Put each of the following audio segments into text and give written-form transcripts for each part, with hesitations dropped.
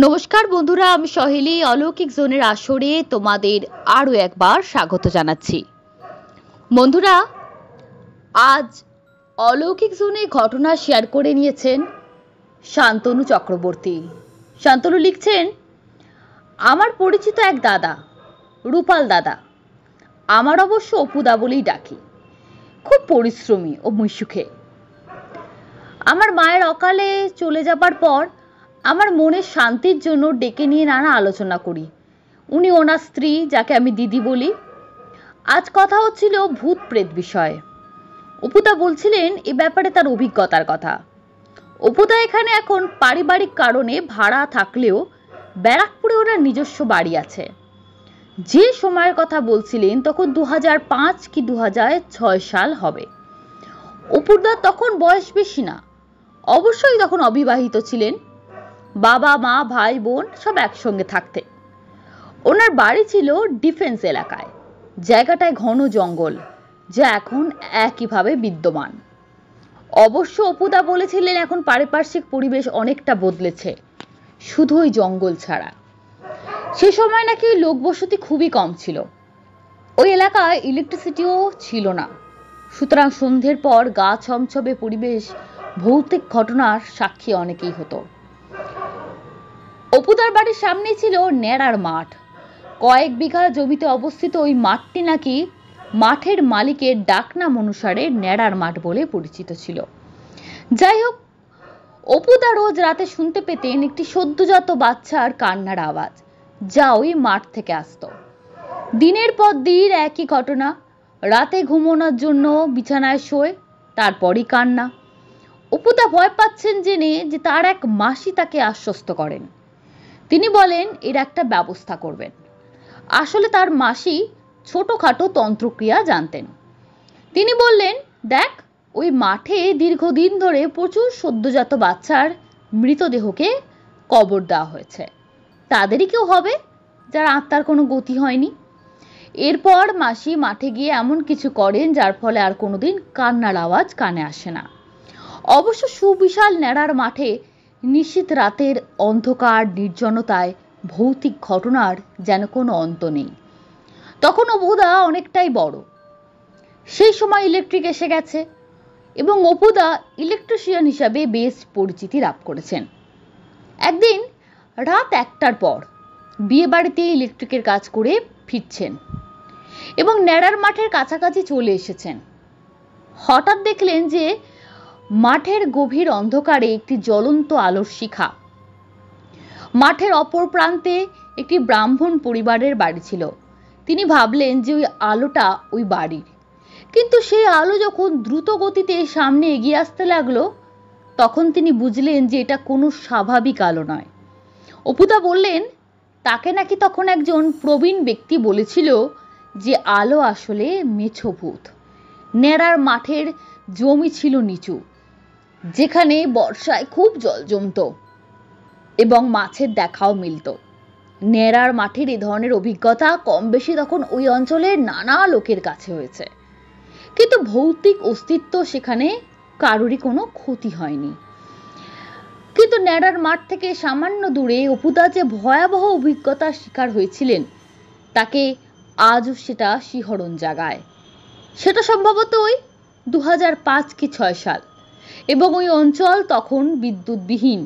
নমস্কার বন্ধুরা, আমি সহেলি অলৌকিক জোনের আসরে তোমাদের আরও একবার স্বাগত জানাচ্ছি। বন্ধুরা, আজ অলৌকিক জোনে ঘটনা শেয়ার করে নিয়েছেন শান্তনু চক্রবর্তী। শান্তনু লিখছেন, আমার পরিচিত এক দাদা, রূপাল দাদা, আমার অবশ্য অপুদা বলেই ডাকি, খুব পরিশ্রমী ও মিশুখে। আমার মায়ের অকালে চলে যাবার পর আমার মনের শান্তির জন্য ডেকে নিয়ে নানা আলোচনা করি। উনি ওনার স্ত্রী, যাকে আমি দিদি বলি। আজ কথা হচ্ছিল ভূত প্রেত বিষয়ে। অপুদা বলছিলেন এ ব্যাপারে তার অভিজ্ঞতার কথা। অপুদা এখানে এখন পারিবারিক কারণে ভাড়া থাকলেও ব্যারাকপুরে ওনার নিজস্ব বাড়ি আছে। যে সময়ের কথা বলছিলেন তখন 2005 কি 2006 সাল হবে। অপুদা তখন বয়স বেশি না, অবশ্যই তখন অবিবাহিত ছিলেন। বাবা মা ভাই বোন সব একসঙ্গে থাকতেন। ওনার বাড়ি ছিল ডিফেন্স এলাকায়, জায়গাটায় ঘন জঙ্গল, যা এখন একইভাবে বিদ্যমান। অবশ্য অপুদা বলেছিলেন এখন পারিপার্শ্বিক পরিবেশ অনেকটা বদলেছে, শুধু ওই জঙ্গল ছাড়া। সে সময় নাকি লোকবসতি খুবই কম ছিল, ওই এলাকায় ইলেকট্রিসিটিও ছিল না। সুতরাং সন্ধ্যের পর গা ছমছমে পরিবেশ, ভৌতিক ঘটনার সাক্ষী অনেকেই হতো। অপুদার বাড়ির সামনে ছিল ন্যাড়ার মাঠ। কয়েক বিঘা জমিতে অবস্থিত ওই মাঠটি নাকি মাঠের মালিকের ডাকনাম অনুসারে ন্যাড়ার মাঠ বলে পরিচিত ছিল। যাই হোক, অপুদা রোজ রাতে শুনতে পেতেন একটি সদ্যজাত বাচ্চার কান্নার আওয়াজ, যা ওই মাঠ থেকে আসতো। দিনের পর দিন একই ঘটনা। রাতে ঘুমানোর জন্য বিছানায় শোয়, তারপরই কান্না। অপুদা ভয় পাচ্ছেন জেনে যে তার এক মাসি তাকে আশ্বস্ত করেন। তিনি বলেন এর একটা ব্যবস্থা করবেন। আসলে তার মাসি ছোটখাটো তন্ত্রক্রিয়া জানতেন। তিনি বললেন, দেখ, ওই মাঠে দীর্ঘদিন ধরে প্রচুর সদ্যজাত বাচ্চার মৃতদেহকে কবর দেওয়া হয়েছে। তাদেরই কেউ হবে যার আত্মার কোনো গতি হয়নি। এরপর মাসি মাঠে গিয়ে এমন কিছু করেন যার ফলে আর কোনোদিন কান্নার আওয়াজ কানে আসে না। অবশ্য সুবিশাল ন্যাড়ার মাঠে নিশীথ রাতের অন্ধকার নির্জনতায় ভৌতিক ঘটনার যেন কোনো অন্ত নেই। তখন অপুদা অনেকটাই বড়। সেই সময় ইলেকট্রিক এসে গেছে এবং অপুদা ইলেকট্রিশিয়ান হিসাবে বেশ পরিচিতি লাভ করেছেন। একদিন রাত 1টার পর বিয়ে বাড়িতে ইলেকট্রিকের কাজ করে ফিরছেন এবং ন্যাড়ার মাঠের কাছাকাছি চলে এসেছেন। হঠাৎ দেখলেন যে মাঠের গভীর অন্ধকারে একটি জ্বলন্ত আলোর শিখা। মাঠের অপর প্রান্তে একটি ব্রাহ্মণ পরিবারের বাড়ি ছিল। তিনি ভাবলেন যে ওই আলোটা ওই বাড়ির, কিন্তু সেই আলো যখন দ্রুত গতিতে সামনে এগিয়ে আসতে লাগলো তখন তিনি বুঝলেন যে এটা কোনো স্বাভাবিক আলো নয়। অপুদা বললেন তাকে নাকি তখন একজন প্রবীণ ব্যক্তি বলেছিল যে আলো আসলে মেছো ভূত। ন্যাড়ার মাঠের জমি ছিল নিচু, যেখানে বর্ষায় খুব জল জমত এবং মাছের দেখাও মিলত। ন্যাড়ার মাঠের এ ধরনের অভিজ্ঞতা কম বেশি তখন ওই অঞ্চলের নানা লোকের কাছে হয়েছে, কিন্তু ভৌতিক অস্তিত্ব সেখানে কারোরই কোনো ক্ষতি হয়নি। কিন্তু ন্যাড়ার মাঠ থেকে সামান্য দূরে অপুদা যে ভয়াবহ অভিজ্ঞতার শিকার হয়েছিলেন তাকে আজও সেটা শিহরণ জাগায়। সেটা সম্ভবত ওই 2005 কি 6 সাল এবং ওই অঞ্চল তখন বিদ্যুৎবিহীন।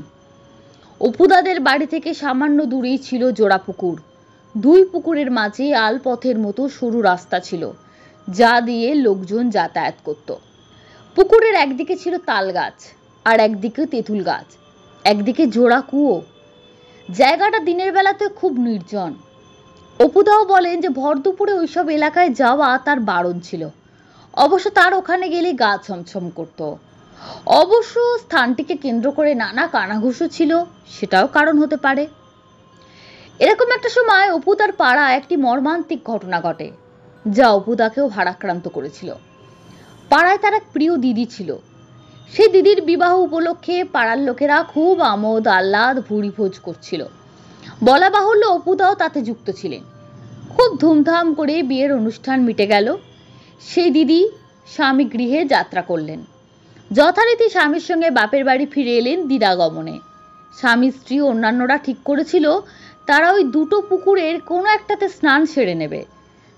অপুদাদের বাড়ি থেকে সামান্য দূরেই ছিল জোড়া পুকুর। দুই পুকুরের মাঝে আলপথের মতো সরু রাস্তা ছিল, যা দিয়ে লোকজন যাতায়াত করত। পুকুরের একদিকে ছিল তাল গাছ আর একদিকে তেঁতুল গাছ, একদিকে জোড়া কুয়ো। জায়গাটা দিনের বেলাতে খুব নির্জন। অপুদাও বলেন যে ভর দুপুরে ওইসব এলাকায় যাওয়া তার বারণ ছিল। অবশ্য তার ওখানে গেলে গা ছমছম করত। অবশ্য স্থানটিকে কেন্দ্র করে নানা কানাঘুষো ছিল, সেটাও কারণ হতে পারে। এরকম একটা সময় অপুদার পাড়ায় একটি মর্মান্তিক ঘটনা ঘটে, যা অপুদাকেও ভারাক্রান্ত করেছিল। পাড়ায় তার এক প্রিয় দিদি ছিল। সেই দিদির বিবাহ উপলক্ষে পাড়ার লোকেরা খুব আমোদ আহ্লাদ ভুরি ভোজ করছিল। বলা বাহুল্য অপুদাও তাতে যুক্ত ছিলেন। খুব ধুমধাম করে বিয়ের অনুষ্ঠান মিটে গেল। সেই দিদি স্বামী গৃহে যাত্রা করলেন। যথারীতি স্বামীর সঙ্গে বাপের বাড়ি ফিরে এলেন দিদাগমনে। স্বামী স্ত্রী অন্যান্যরা ঠিক করেছিল তারা ওই দুটো পুকুরের কোনো একটাতে স্নান সেরে নেবে।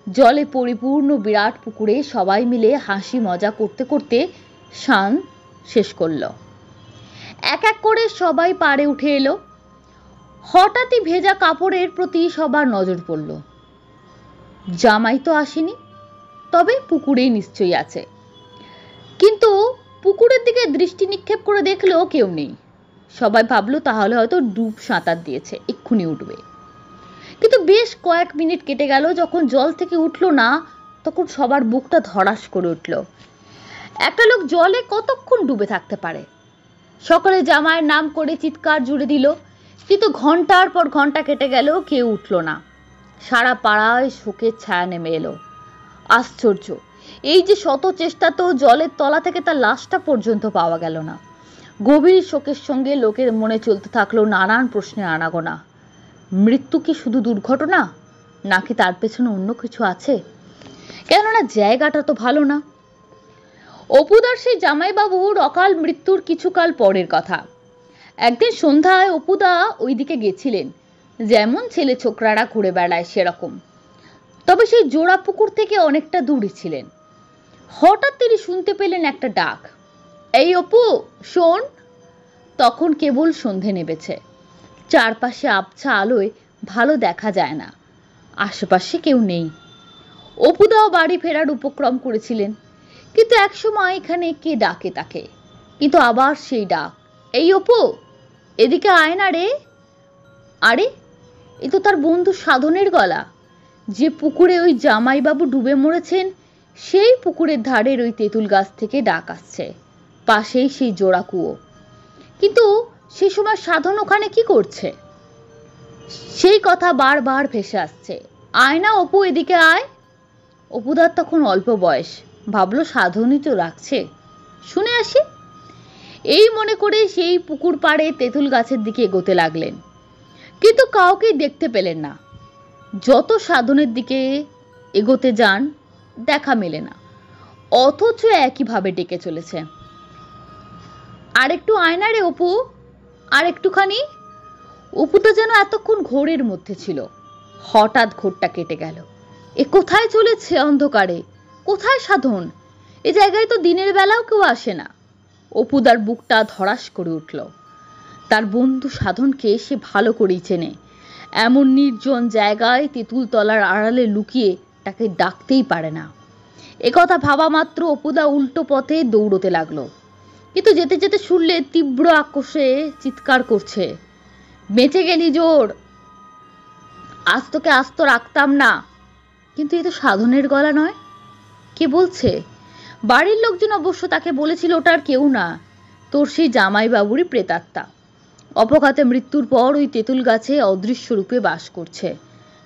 জলে পরিপূর্ণ বিরাট পুকুরে সবাই মিলে হাসি মজা করতে করতে স্নান শেষ করল। এক এক করে সবাই পাড়ে উঠে এলো। হঠাৎই ভেজা কাপড়ের প্রতি সবার নজর পড়ল। জামাই তো আসেনি, তবে পুকুরেই নিশ্চয়ই আছে। কিন্তু পুকুরের দিকে দৃষ্টি নিক্ষেপ করে দেখলো কেউ নেই। সবাই ভাবলো তাহলে হয়তো ডুব সাঁতার দিয়েছে, এক্ষুনি উঠবে। কিন্তু বেশ কয়েক মিনিট কেটে গেল, যখন জল থেকে উঠলো না তখন সবার বুকটা ধড়াস করে উঠল। একটা লোক জলে কতক্ষণ ডুবে থাকতে পারে? সকলে জামাইয়ের নাম করে চিৎকার জুড়ে দিল, কিন্তু ঘন্টার পর ঘন্টা কেটে গেল, কেউ উঠল না। সারা পাড়ায় শোকের ছায়া নেমে এলো। আশ্চর্য, এই যে শত চেষ্টা তো জলের তলা থেকে তার লাশটা পর্যন্ত পাওয়া গেল না। গভীর শোকের সঙ্গে লোকের মনে চলতে থাকলো নানান প্রশ্নের আনাগোনা। মৃত্যু কি শুধু দুর্ঘটনা, নাকি তার পেছনে অন্য কিছু আছে? কেননা জায়গাটা তো ভালো না। অপুদার সেই জামাইবাবুর অকাল মৃত্যুর কিছুকাল পরের কথা। একদিন সন্ধ্যায় অপুদা ওইদিকে গেছিলেন, যেমন ছেলে ছোকরারা ঘুরে বেড়ায় সেরকম, তবে সেই জোড়া পুকুর থেকে অনেকটা দূরে ছিলেন। হঠাৎ তিনি শুনতে পেলেন একটা ডাক, এই অপু শোন। তখন কেবল সন্ধে নেমেছে, চারপাশে আবছা আলোয় ভালো দেখা যায় না, আশেপাশে কেউ নেই। অপুদাও বাড়ি ফেরার উপক্রম করেছিলেন, কিন্তু একসময় এখানে কে ডাকে তাকে। কিন্তু আবার সেই ডাক, এই অপু এদিকে আয় না রে। আরে, এ তো তার বন্ধু সাধনের গলা। যে পুকুরে ওই জামাইবাবু ডুবে মরেছেন, সেই পুকুরের ধারের ওই তেঁতুল গাছ থেকে ডাক আসছে, পাশেই সেই জোড়া কুয়ো। কিন্তু সে সময় সাধন ওখানে কি করছে? সেই কথা বারবার ভেসে আসছে, আয় না অপু এদিকে আয়। অপুদার তখন অল্প বয়স, ভাবলো সাধনই তো রাখছে, শুনে আসি। এই মনে করে সেই পুকুর পাড়ে তেঁতুল গাছের দিকে এগোতে লাগলেন, কিন্তু কাউকে দেখতে পেলেন না। যত সাধনের দিকে এগোতে যান দেখা মেলে না, অথচ একইভাবে ডেকে চলেছে, আরেকটু আয়না রে অপু, আর একটুখানি। অপুটা যেন এতক্ষণ ঘোরের মধ্যে ছিল, হঠাৎ ঘোরটা কেটে গেল। এ কোথায় চলেছে অন্ধকারে? কোথায় সাধন? এ জায়গায় তো দিনের বেলাও কেউ আসে না। অপুদার বুকটা ধড়াস করে উঠল। তার বন্ধু সাধনকে সে ভালো করেই চেনে। এমন নির্জন জায়গায় তেঁতুল তলার আড়ালে লুকিয়ে তাকে ডাকতেই পারে না। একথা ভাবা মাত্র অপুদা উল্টো পথে দৌড়তে লাগলো, কিন্তু যেতে যেতে শুনলে তীব্র আক্রোশে চিৎকার করছে, বেঁচে গেলি জোর, আজ তোকে আস্ত রাখতাম না। কিন্তু এ তো সাধনের গলা নয়। কে বলছে? বাড়ির লোকজন অবশ্য তাকে বলেছিল ওটা আর কেউ না, তোর সেই জামাইবাবুরই প্রেতাত্মা। অপঘাতে মৃত্যুর পর ওই তেঁতুল গাছে অদৃশ্য রূপে বাস করছে,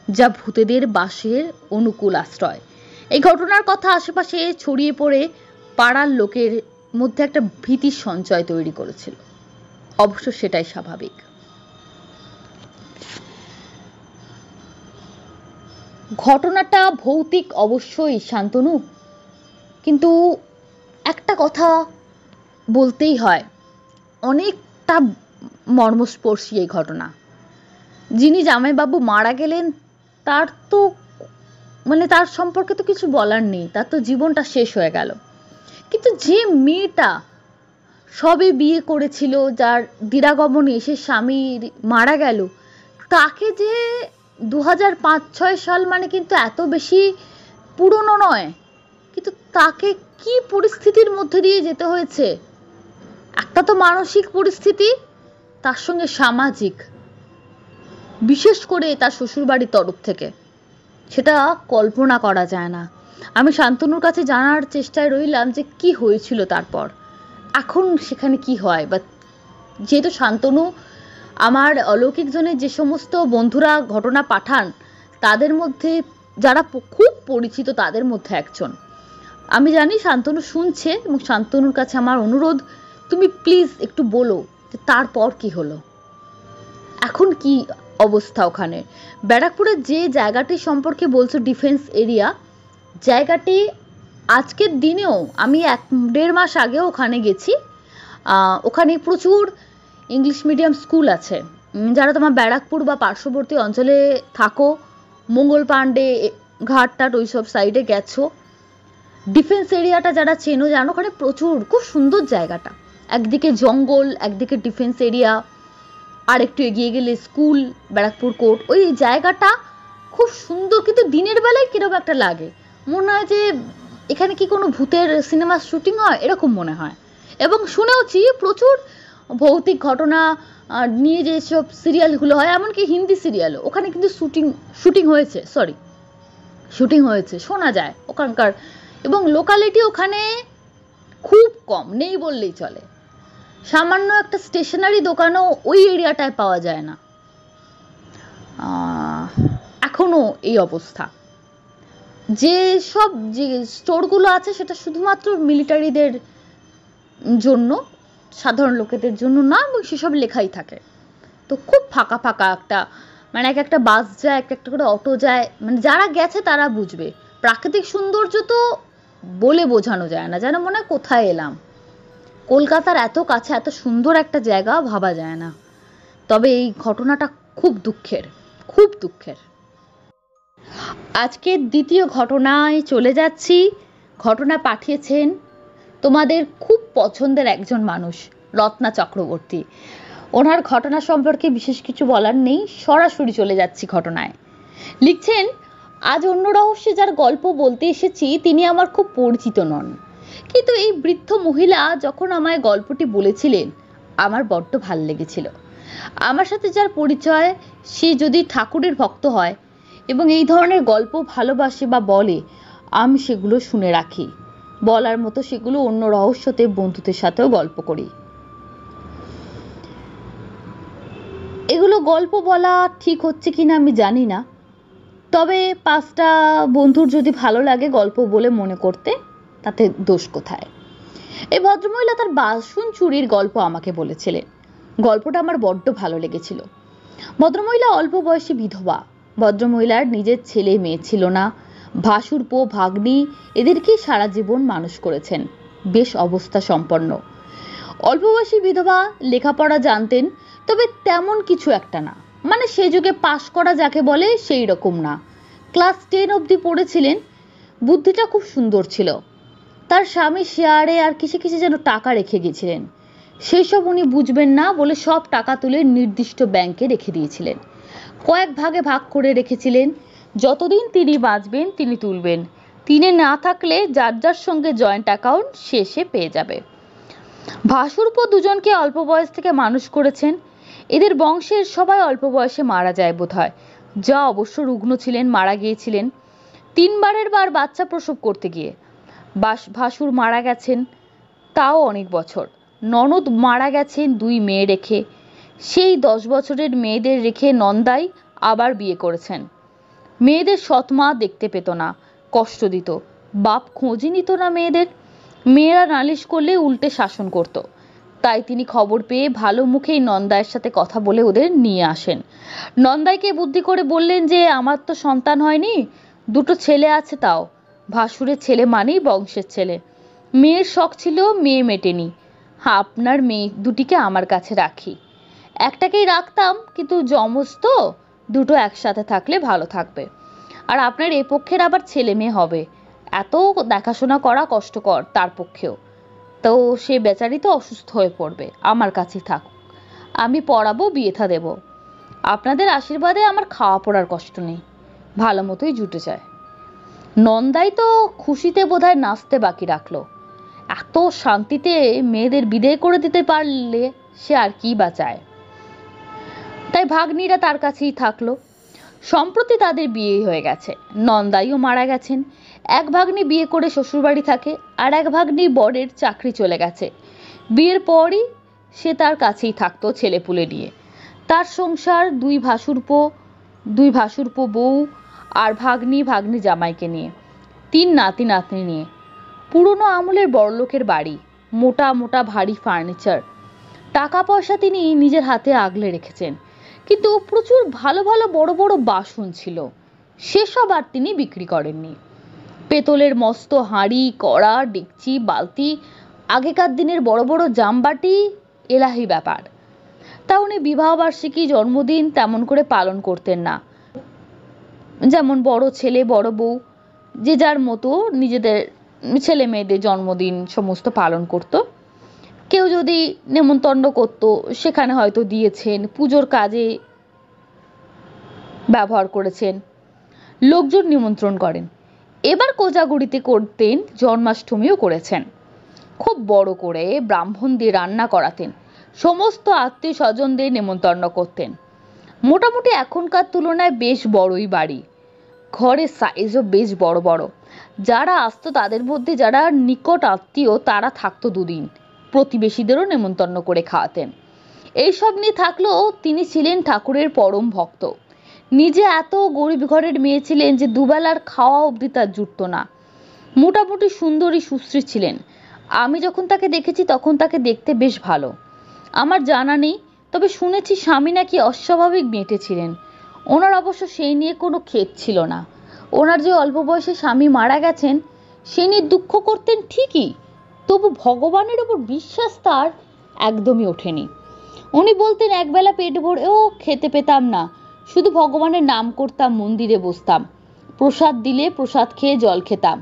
যা ভূতেদের বাসের অনুকূল আশ্রয়। এই ঘটনার কথা আশেপাশে ছড়িয়ে পড়ে পাড়ার লোকের মধ্যে একটা ভীতির সঞ্চয় তৈরি করেছিল। অবশ্য সেটাই স্বাভাবিক। ঘটনাটা ভৌতিক অবশ্যই শান্তনু, কিন্তু একটা কথা বলতেই হয়, অনেকটা মর্মস্পর্শী এই ঘটনা। যিনি জামাইবাবু মারা গেলেন তার তো তার সম্পর্কে তো কিছু বলার নেই, তার তো জীবনটা শেষ হয়ে গেল। কিন্তু যে মেয়েটা সবে বিয়ে করেছিল, যার দিরাগমনে এসে স্বামী মারা গেল, তাকে যে 2005-06 সাল কিন্তু এত বেশি পুরনো নয়, কিন্তু তাকে কি পরিস্থিতির মধ্যে দিয়ে যেতে হয়েছে। একটা তো মানসিক পরিস্থিতি, তার সঙ্গে সামাজিক, বিশেষ করে তার শ্বশুরবাড়ির তরফ থেকে, সেটা কল্পনা করা যায় না। আমি শান্তনুর কাছে জানার চেষ্টায় রইলাম যে কি হয়েছিল তারপর, এখন সেখানে কি হয়। বা যেহেতু শান্তনু আমার অলৌকিক জনের যে সমস্ত বন্ধুরা ঘটনা পাঠান, তাদের মধ্যে যারা খুব পরিচিত তাদের মধ্যে একজন, আমি জানি শান্তনু শুনছে, এবং শান্তনুর কাছে আমার অনুরোধ, তুমি প্লিজ একটু বলো যে তারপর কি হলো, এখন কি অবস্থা ওখানে। ব্যারাকপুরের যে জায়গাটি সম্পর্কে বলছো ডিফেন্স এরিয়া, জায়গাটি আজকের দিনেও, আমি 1-1.5 মাস আগেও ওখানে গেছি, ওখানে প্রচুর ইংলিশ মিডিয়াম স্কুল আছে। যারা তোমার ব্যারাকপুর বা পার্শ্ববর্তী অঞ্চলে থাকো, মঙ্গল পাণ্ডে ঘাটটাট ওইসব সাইডে গেছো, ডিফেন্স এরিয়াটা যারা চেনো জানো, ওখানে প্রচুর খুব সুন্দর জায়গাটা। একদিকে জঙ্গল, একদিকে ডিফেন্স এরিয়া, আর একটু এগিয়ে গেলে স্কুল, ব্যারাকপুর কোর্ট। ওই জায়গাটা খুব সুন্দর, কিন্তু দিনের বেলায় কিরকম একটা লাগে, মনে হয় যে এখানে কি কোনো ভূতের সিনেমার শুটিং হয় এরকম মনে হয়। এবং শুনেওছি প্রচুর ভৌতিক ঘটনা নিয়ে যেসব সিরিয়ালগুলো হয়, এমনকি হিন্দি সিরিয়ালও, ওখানে কিন্তু শুটিং হয়েছে শোনা যায় ওখানকার। এবং লোকালিটি ওখানে খুব কম, নেই বললেই চলে। সামান্য একটা স্টেশনারি দোকানও ওই এরিয়াটায় পাওয়া যায় না। এখনো এই অবস্থা। যে সব যে স্টোরগুলো আছে সেটা শুধুমাত্র মিলিটারিদের জন্য, সাধারণ লোকেদের জন্য না, এবং সেসব লেখাই থাকে। তো খুব ফাঁকা ফাঁকা একটা, মানে এক একটা বাস যায়, একটা একটা করে অটো যায়, মানে যারা গেছে তারা বুঝবে। প্রাকৃতিক সৌন্দর্য তো বলে বোঝানো যায় না, যেন মনে হয় কোথায় এলাম। কলকাতার এত কাছে এত সুন্দর একটা জায়গা ভাবা যায় না। তবে এই ঘটনাটা খুব দুঃখের, খুব দুঃখের। আজকের দ্বিতীয় ঘটনায় চলে যাচ্ছি। ঘটনা পাঠিয়েছেন তোমাদের খুব পছন্দের একজন মানুষ, রত্না চক্রবর্তী। ওনার ঘটনা সম্পর্কে বিশেষ কিছু বলার নেই, সরাসরি চলে যাচ্ছি ঘটনায়। লিখছেন, আজ অন্য রহস্যে যার গল্প বলতে এসেছি তিনি আমার খুব পরিচিত নন, কিন্তু এই বৃদ্ধ মহিলা যখন আমায় গল্পটি বলেছিলেন আমার বড্ড ভাল লেগেছিল। আমার সাথে যার পরিচয় সে যদি ঠাকুরের ভক্ত হয় এবং এই ধরনের গল্প ভালোবাসে বা বলে, আমি সেগুলো শুনে রাখি। বলার মতো সেগুলো অন্য রহস্যতে বন্ধুদের সাথেও গল্প করি। এগুলো গল্প বলা ঠিক হচ্ছে কিনা আমি জানি না, তবে 5টা বন্ধুর যদি ভালো লাগে গল্প বলে মনে করতে, তাতে দোষ কোথায়। এই ভদ্রমহিলা তার বাসন চুরির গল্প আমাকে বলেছিলেন। গল্পটা আমার বড্ড ভালো লেগেছিল। ভদ্রমহিলা অল্প বয়সী বিধবা। ভদ্রমহিলার নিজের ছেলে মেয়ে ছিল না, ভাসুরপো ভাগ্নি এদেরকেই সারা জীবন মানুষ করেছেন, বেশ অবস্থা সম্পন্ন। অল্প বয়সী বিধবা, লেখাপড়া জানতেন, তবে তেমন কিছু একটা না, মানে সে যুগে পাশ করা যাকে বলে সেই রকম না। ক্লাস 10 অবধি পড়েছিলেন। বুদ্ধিটা খুব সুন্দর ছিল। তার স্বামী শেয়ারে আর কিসে কিসে যেন টাকা রেখে গেছিলেন, সেই সব উনি বুঝবেন না বলে সব টাকা তুলে নির্দিষ্ট ব্যাংকে রেখে দিয়েছিলেন। কয়েক ভাগে ভাগ করে রেখেছিলেন, যতদিন তিনি বাঁচবেন তিনি তুলবেন, তিনি না থাকলে যার যার সঙ্গে জয়েন্ট অ্যাকাউন্ট শেষে পেয়ে যাবে। ভাসুরপো দুজনকে অল্প বয়স থেকে মানুষ করেছেন। এদের বংশের সবাই অল্প বয়সে মারা যায় বোধহয়। যা অবশ্য রুগ্ন ছিলেন, মারা গিয়েছিলেন 3বারের বার বাচ্চা প্রসব করতে গিয়ে। ভাসুর মারা গেছেন তাও অনেক বছর। ননদ মারা গেছেন 2 মেয়ে রেখে। সেই 10 বছরের মেয়েদের রেখে নন্দাই আবার বিয়ে করেছেন। মেয়েদের সৎমা দেখতে পেত না, কষ্ট দিত। বাপ খোঁজই নিত না মেয়েদের। মেয়েরা নালিশ করলে উল্টে শাসন করত। তাই তিনি খবর পেয়ে ভালো মুখেই নন্দাইয়ের সাথে কথা বলে ওদের নিয়ে আসেন। নন্দাইকে বুদ্ধি করে বললেন যে আমার তো সন্তান হয়নি, 2টো ছেলে আছে, তাও ভাসুরের ছেলে মানেই বংশের ছেলে। মেয়ের শখ ছিল, মেয়ে মেটেনি। আপনার মেয়ে দুটিকে আমার কাছে রাখি। একটাকেই রাখতাম, কিন্তু যমজ তো, 2টো একসাথে থাকলে ভালো থাকবে। আর আপনার এ পক্ষের আবার ছেলে মেয়ে হবে, এত দেখাশোনা করা কষ্টকর তার পক্ষেও। তো সে বেচারি তো অসুস্থ হয়ে পড়বে, আমার কাছেই থাকুক, আমি পড়াবো, বিয়ে থা দেবো। আপনাদের আশীর্বাদে আমার খাওয়া পড়ার কষ্ট নেই, ভালো মতোই জুটে যায়। নন্দাই তো খুশিতে বোধহয় নাচতে বাকি রাখলো। এত শান্তিতে মেয়েদের বিদায় করে দিতে পারলে সে আর কি বা চায়। তাই ভাগ্নিরা তার কাছেই থাকলো। সম্প্রতি তাদের বিয়ে হয়ে গেছে, নন্দাইও মারা গেছেন। এক ভাগ্নি বিয়ে করে শ্বশুরবাড়ি থাকে, আর এক ভাগ্নি বরের চাকরি চলে গেছে। বিয়ের পরই সে তার কাছেই থাকতো ছেলেপুলে নিয়ে। তার সংসার 2 ভাসুরপো বউ আর ভাগ্নি জামাইকে নিয়ে, 3 নাতি নাতনি নিয়ে। পুরনো আমলের বড়লোকের বাড়ি, মোটা মোটা ভারী ফার্নিচার। টাকা পয়সা তিনি নিজের হাতে আগলে রেখেছেন, কিন্তু প্রচুর ভালো ভালো বড় বড় বাসন ছিল, সেসব আর তিনি বিক্রি করেননি। পেতলের মস্ত হাঁড়ি, কড়া, ডেকচি, বালতি, আগেকার দিনের বড় বড় জামবাটি, এলাহি ব্যাপার। তা উনি বিবাহবার্ষিকী, জন্মদিন তেমন করে পালন করতেন না। যেমন বড় ছেলে বড় বউ যে যার মতো নিজেদের ছেলে মেয়েদের জন্মদিন সমস্ত পালন করত। কেউ যদি নেমন্তন্ন করত সেখানে হয়তো দিয়েছেন, পুজোর কাজে ব্যবহার করেছেন, লোকজন নিমন্ত্রণ করেন। এবার কোজাগরিতে করতেন, জন্মাষ্টমীও করেছেন। খুব বড় করে ব্রাহ্মণ দিয়ে রান্না করাতেন, সমস্ত আত্মীয় স্বজনদের নেমন্তন্ন করতেন। মোটামুটি এখনকার তুলনায় বেশ বড়ই বাড়ি, ঘরের সাইজও বেশ বড় বড়। যারা আসতো তাদের মধ্যে যারা নিকট আত্মীয় তারা থাকতো দুদিন, প্রতিবেশীদেরও নেমন্তন্ন করে খাওয়াতেন। এইসব নিয়ে থাকলেও তিনি ছিলেন ঠাকুরের পরম ভক্ত। নিজে এত গরিব ঘরের মেয়ে ছিলেন যে দুবেলার খাওয়া অবধি তার জুটত না। মোটামুটি সুন্দরী সুশ্রী ছিলেন। আমি যখন তাকে দেখেছি তখন তাকে দেখতে বেশ ভালো। আমার জানা নেই, তবে শুনেছি স্বামী নাকি অস্বাভাবিক বেঁটে ছিলেন। ওনার অবশ্য সেই নিয়ে কোনো ক্ষেদ ছিল না। ওনার যে অল্প বয়সে স্বামী মারা গেছেন সে নিয়ে দুঃখ করতেন ঠিকই, তবু ভগবানের ওপর বিশ্বাস তার একদমই ওঠেনি। উনি বলতেন একবেলা পেট ভরেও খেতে পেতাম না, শুধু ভগবানের নাম করতাম, মন্দিরে বসতাম, প্রসাদ দিলে প্রসাদ খেয়ে জল খেতাম।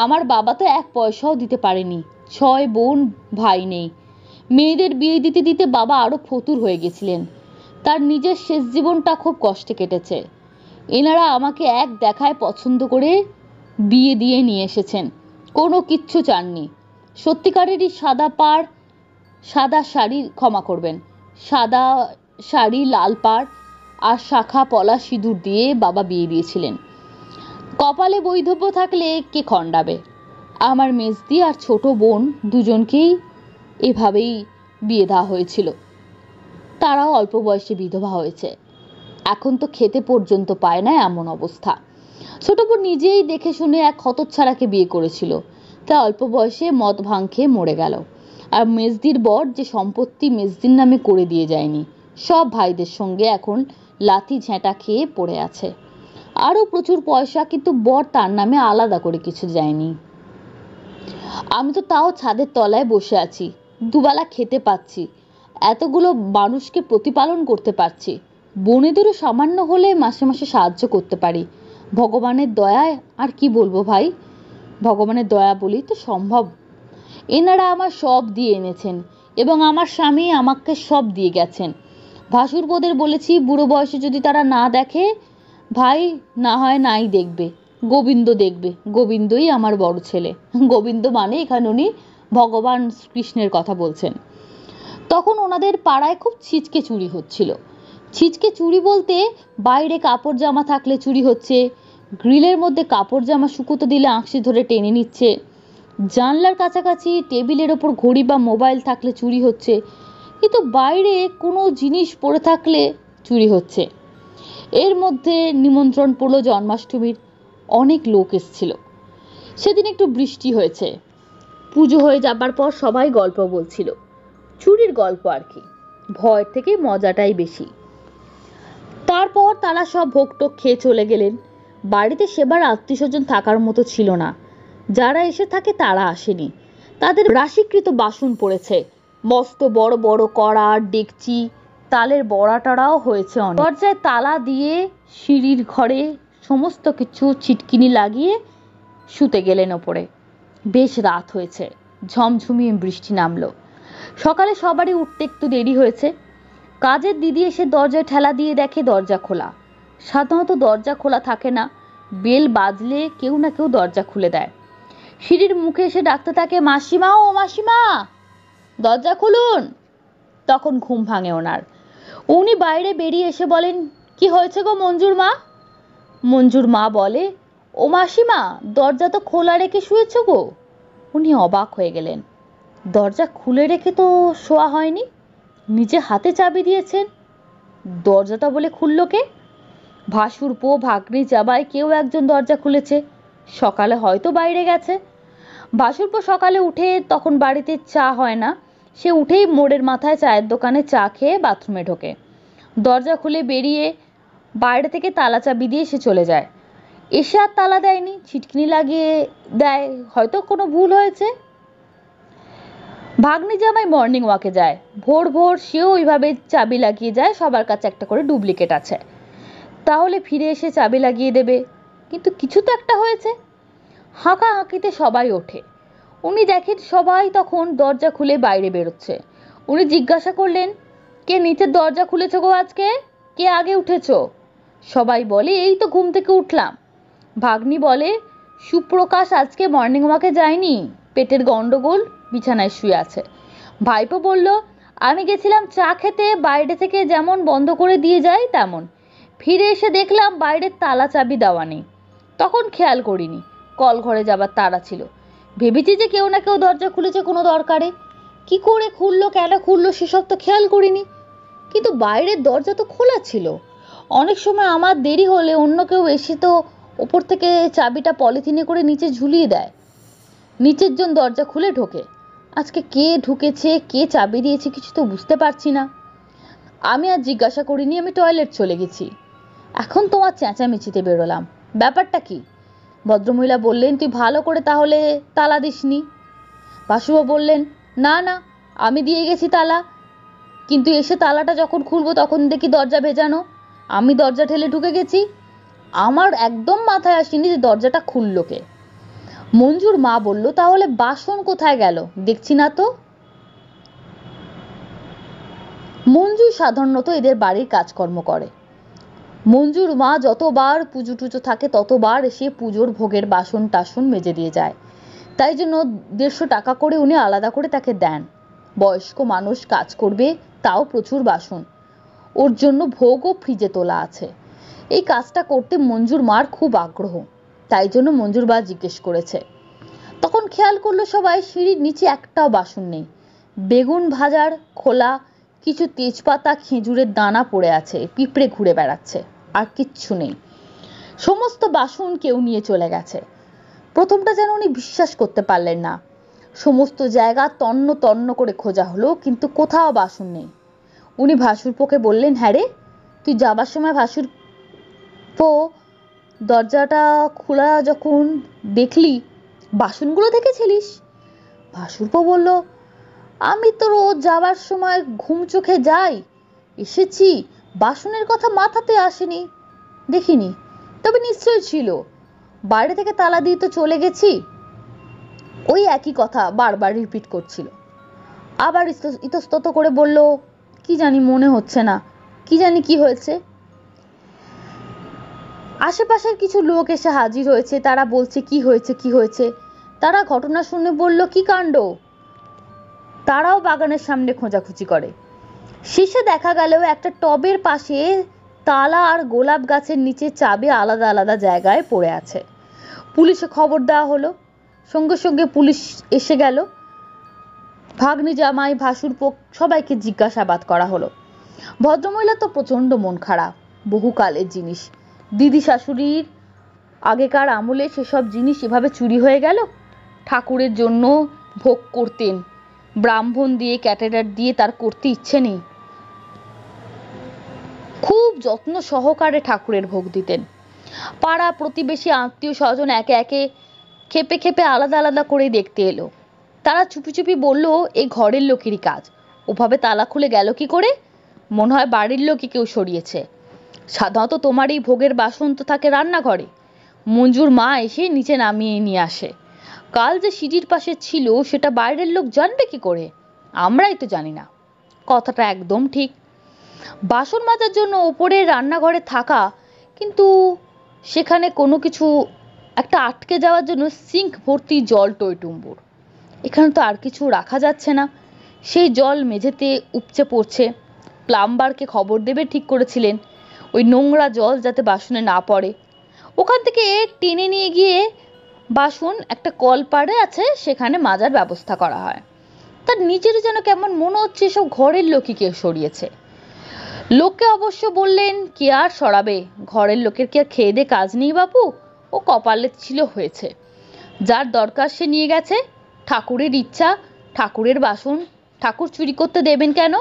আমার বাবা তো এক পয়সাও দিতে পারেনি, 6 বোন ভাই নেই। মেয়েদের বিয়ে দিতে দিতে বাবা আরো ফতুর হয়ে গেছিলেন। তার নিজের শেষ জীবনটা খুব কষ্টে কেটেছে। এনারা আমাকে এক দেখায় পছন্দ করে বিয়ে দিয়ে নিয়ে এসেছেন, কোনো কিচ্ছু চাননি। সত্যিকারেরই সাদা শাড়ি, ক্ষমা করবেন, সাদা শাড়ি, লাল পাড় আর শাখা পলা সিঁদুর দিয়ে বাবা বিয়ে দিয়েছিলেন। কপালে বৈধব্য থাকলে কে খণ্ডাবে। আমার মেজদি আর ছোট বোন দুজনকেই এভাবেই বিয়ে দেওয়া হয়েছিল। তারাও অল্প বয়সে বিধবা হয়েছে, এখন তো খেতে পর্যন্ত পায় না, এমন অবস্থা। ছোট বোন নিজেই দেখে শুনে এক হতচ্ছাড়াকে বিয়ে করেছিল, তা অল্প বয়সে মদ ভাং খেয়ে মরে গেল। আর মেজদির বর যে সম্পত্তি মেজদির নামে করে দিয়ে যায়নি, সব ভাইদের সঙ্গে এখন লাথি ঝেঁটা খেয়ে পড়ে আছে। আরও প্রচুর পয়সা, কিন্তু বর তার নামে আলাদা করে কিছু যায়নি। আমি তো তাও ছাদের তলায় বসে আছি, দুবেলা খেতে পাচ্ছি, এতগুলো মানুষকে প্রতিপালন করতে পারছি। বোনেদেরও সামান্য হলে মাসে মাসে সাহায্য করতে পারি। ভগবানের দয়ায়, আর কি বলবো ভাই, ভগবানের দয়া বলেই তো সম্ভব। এনারা আমার সব দিয়ে এনেছেন এবং আমার স্বামী আমাকে সব দিয়ে গেছেন। ভাসুরপোদের বলেছি বুড়ো বয়সে যদি তারা না দেখে, ভাই না হয় নাই দেখবে, গোবিন্দ দেখবে। গোবিন্দই আমার বড় ছেলে। গোবিন্দ মানে এখানে উনি ভগবান কৃষ্ণের কথা বলছেন। তখন ওনাদের পাড়ায় খুব ছিচকে চুরি হচ্ছিল। ছিচকে চুরি বলতে বাইরে কাপড় জামা থাকলে চুরি হচ্ছে, গ্রিলের মধ্যে কাপড় জামা শুকোতে দিলে আঁকশি ধরে টেনে নিচ্ছে, জানলার কাছাকাছি টেবিলের ওপর ঘড়ি বা মোবাইল থাকলে চুরি হচ্ছে, কিন্তু বাইরে কোনো জিনিস পড়ে থাকলে চুরি হচ্ছে। এর মধ্যে নিমন্ত্রণ পড়ল জন্মাষ্টমীর, অনেক লোক এসেছিল। সেদিন একটু বৃষ্টি হয়েছে। পুজো হয়ে যাবার পর সবাই গল্প বলছিল, চুরির গল্প আর কি, ভয় থেকে মজাটাই বেশি। তারপর তারা সব ভোগটোক খেয়ে চলে গেলেন। বাড়িতে সেবার আত্মীয় স্বজন থাকার মতো ছিল না, যারা এসে থাকে তারা আসেনি। তাদের রাশিকৃত বাসন পড়েছে, মস্ত বড় বড় কড়া, ডেকচি, তালের বড়া টড়াও হয়েছে অনেক। দরজায় তালা দিয়ে সিঁড়ির ঘরে সমস্ত কিছু ছিটকিনি লাগিয়ে শুতে গেলেন ওপরে। বেশ রাত হয়েছে, ঝমঝমিয়ে বৃষ্টি নামলো। সকালে সবারই উঠতে একটু দেরি হয়েছে। কাজের দিদি এসে দরজায় ঠেলা দিয়ে দেখে দরজা খোলা। সাধারণত দরজা খোলা থাকে না, বেল বাজলে কেউ না কেউ দরজা খুলে দেয়। সিঁড়ির মুখে এসে ডাকতে থাকে, মাসিমা, ও মাসিমা, দরজা খুলুন। তখন ঘুম ভাঙে ওনার। উনি বাইরে বেরিয়ে এসে বলেন, কি হয়েছে গো মঞ্জুর মা? মঞ্জুর মা বলে, ও মাসিমা, দরজা তো খোলা রেখে শুয়েছ গো। উনি অবাক হয়ে গেলেন, দরজা খুলে রেখে তো শোয়া হয়নি, নিজে হাতে চাবি দিয়েছেন, দরজাটা বলে খুলল কে? ভাসুরপো, ভাগ্নি, জামাই কেউ একজন দরজা খুলেছে, সকালে হয়তো বাইরে গেছে। ভাসুরপো সকালে উঠে, তখন বাড়িতে চা হয় না, সে উঠেই মোড়ের মাথায় চায়ের দোকানে চা খেয়ে বাথরুমে ঢোকে। দরজা খুলে বেরিয়ে বাইরে থেকে তালা চাবি দিয়ে সে চলে যায়। এসে আর তালা দেয়নি, ছিটকিনি লাগিয়ে দেয়, হয়তো কোনো ভুল হয়েছে। ভাগ্নি জামাই মর্নিং ওয়াকে যায়, ভোর ভোর সেও ওইভাবে চাবি লাগিয়ে যায়, সবার কাছে একটা করে ডুপ্লিকেট আছে, তাহলে ফিরে এসে চাবি লাগিয়ে দেবে। কিন্তু কিছু তো একটা হয়েছে। হাঁকাহাঁকিতে সবাই ওঠে। উনি দেখেন সবাই তখন দরজা খুলে বাইরে বেরোচ্ছে। উনি জিজ্ঞাসা করলেন, কে নিচের দরজা খুলেছো গো আজকে? কে আগে উঠেছো? সবাই বলে, এই তো ঘুম থেকে উঠলাম। ভাগ্নি বলে, সুপ্রকাশ আজকে মর্নিং ওয়াকে যায়নি, পেটের গন্ডগোল, বিছানায় শুয়ে আছে। ভাইপো বলল, আমি গেছিলাম চা খেতে, বাইরে থেকে যেমন বন্ধ করে দিয়ে যায় তেমন। ফিরে এসে দেখলাম বাইরের তালা চাবি দেওয়া নেই। তখন খেয়াল করিনি, কল ঘরে যাবার তাড়া ছিল। ভেবেছি যে কেউ না কেউ দরজা খুলেছে কোনো দরকারে। কি করে খুললো, কেন খুললো সেসব তো খেয়াল করিনি। কিন্তু বাইরের দরজা তো খোলা ছিল। অনেক সময় আমার দেরি হলে অন্য কেউ এসে তো ওপর থেকে চাবিটা পলিথিনে করে নিচে ঝুলিয়ে দেয়, নিচের জন দরজা খুলে ঢোকে। আজকে কে ঢুকেছে, কে চাবি দিয়েছে কিছু তো বুঝতে পারছি না। আমি আর জিজ্ঞাসা করিনি, আমি টয়লেট চলে গেছি। এখন তোমার চেঁচামেচিতে বেরোলাম, ব্যাপারটা কি? ভদ্রমহিলা বললেন, তুই ভালো করে তাহলে তালা দিসনি। বাসুবা বললেন, না না, আমি দিয়ে গেছি তালা, কিন্তু এসে তালাটা যখন খুলবো তখন দেখি দরজা ভেজানো, আমি দরজা ঠেলে ঢুকে গেছি। আমার একদম মাথায় আসেনি যে দরজাটা খুললো কে। মঞ্জুর মা বলল, তাহলে বাসন কোথায় গেল, দেখছি না তো। মঞ্জু সাধারণত এদের বাড়ির কাজকর্ম করে। মঞ্জুর মা যতবার পুজো টুজো থাকে ততবার এসে পুজোর ভোগের বাসন টাসন মেজে দিয়ে যায়। তাই জন্য 150 টাকা করে উনি আলাদা করে তাকে দেন। বয়স্ক মানুষ কাজ করবে, তাও প্রচুর বাসন, ওর জন্য ভোগও ফ্রিজে তোলা আছে। এই কাজটা করতে মঞ্জুর মার খুব আগ্রহ, তাই জন্য মঞ্জুর মা জিজ্ঞেস করেছে। তখন খেয়াল করলো সবাই সিঁড়ির নিচে একটাও বাসন নেই। বেগুন ভাজার খোলা, কিছু তেজপাতা, খেজুরের দানা পড়ে আছে, পিঁপড়ে ঘুরে বেড়াচ্ছে, আর কিচ্ছু নেই। সমস্ত বাসন কেউ নিয়ে চলে গেছে। প্রথমটা যেন উনি বিশ্বাস করতে পারলেন না। সমস্ত জায়গা তন্ন তন্ন করে খোঁজা হলো, কিন্তু কোথাও বাসন নেই। উনি ভাসুরপোকে বললেন, হ্যাঁ রে, তুই যাবার সময় ভাসুরপো দরজাটা খোলা যখন দেখলি বাসনগুলো দেখেছিলিস? ভাসুরপো বলল, আমি তো রোজ যাবার সময় ঘুম চোখে যাই, এসেছি, বাসনের কথা মাথাতে আসেনি, দেখিনি। তবে নিশ্চয় ছিল, বাইরে থেকে তালা দিয়ে তো চলে গেছি। ওই একই কথা বারবার রিপিট করছিল। আবার ইতস্তত করে বলল, কি জানি মনে হচ্ছে না, কি জানি কি হয়েছে। আশেপাশের কিছু লোক এসে হাজির হয়েছে, তারা বলছে কি হয়েছে কি হয়েছে। তারা ঘটনা শুনে বলল, কি কাণ্ড। তারাও বাগানের সামনে খোঁজাখুঁজি করে। শেষে দেখা গেল একটা টবের পাশে তালা আর গোলাপ গাছের নিচে চাবি আলাদা আলাদা জায়গায় পড়ে আছে। পুলিশে খবর দেওয়া হলো, সঙ্গে সঙ্গে পুলিশ এসে গেল। ভাগ্নি জামাই ভাসুরপো সবাইকে জিজ্ঞাসাবাদ করা হলো। ভদ্রমহিলা তো প্রচন্ড মন খারাপ, বহুকালের জিনিস, দিদি শাশুড়ির আগেকার আমলে সেসব জিনিস এভাবে চুরি হয়ে গেল। ঠাকুরের জন্য ভোগ করতেন, ব্রাহ্মণ দিয়ে ক্যাটারার দিয়ে তার করতে ইচ্ছে নেই। খুব যত্ন সহকারে ঠাকুরের ভোগ দিতেন। পাড়া প্রতিবেশী আত্মীয় স্বজন একে একে খেপে খেপে আলাদা আলাদা করে দেখতে এলো। তারা চুপি চুপি বলল, এই ঘরের লোকেরই কাজ, ওভাবে তালা খুলে গেল কি করে? মনে হয় বাড়ির লোকই কেউ সরিয়েছে। সাধারণত তোমার এই ভোগের বাসন তো থাকে রান্নাঘরে। মঞ্জুর মা এসে নিচে নামিয়ে নিয়ে আসে। কাল যে সিঁড়ির পাশে ছিল সেটা বাইরের লোক জানবে কি করে? আমরাই তো জানি না। কথাটা একদম ঠিক। বাসন মাজার জন্য ওপরে রান্নাঘরে থাকা, কিন্তু সেখানে কোনো কিছু একটা আটকে যাওয়ার জন্য সিঙ্ক ভর্তি জল টইটুম্বুর। এখানে তো আর কিছু রাখা যাচ্ছে না, সেই জল মেঝেতে উপচে পড়ছে। প্লাম্বারকে খবর দেবে ঠিক করেছিলেন, ওই নোংরা জল যাতে বাসনে না পড়ে। ওখান থেকে টেনে নিয়ে গিয়ে বাসন একটা কল পাড়ে আছে, সেখানে মাজার ব্যবস্থা করা হয়। তার নিজের যেন কেমন মনে হচ্ছে সব ঘরের লোকই কেউ সরিয়েছে। লোককে অবশ্য বললেন, কে আর সরাবে, ঘরের লোকের কি আর খেয়ে দে কাজ নেই বাপু, ও কপালে ছিল হয়েছে, যার দরকার সে নিয়ে গেছে। ঠাকুরের ইচ্ছা, ঠাকুরের বাসন ঠাকুর চুরি করতে দেবেন কেন?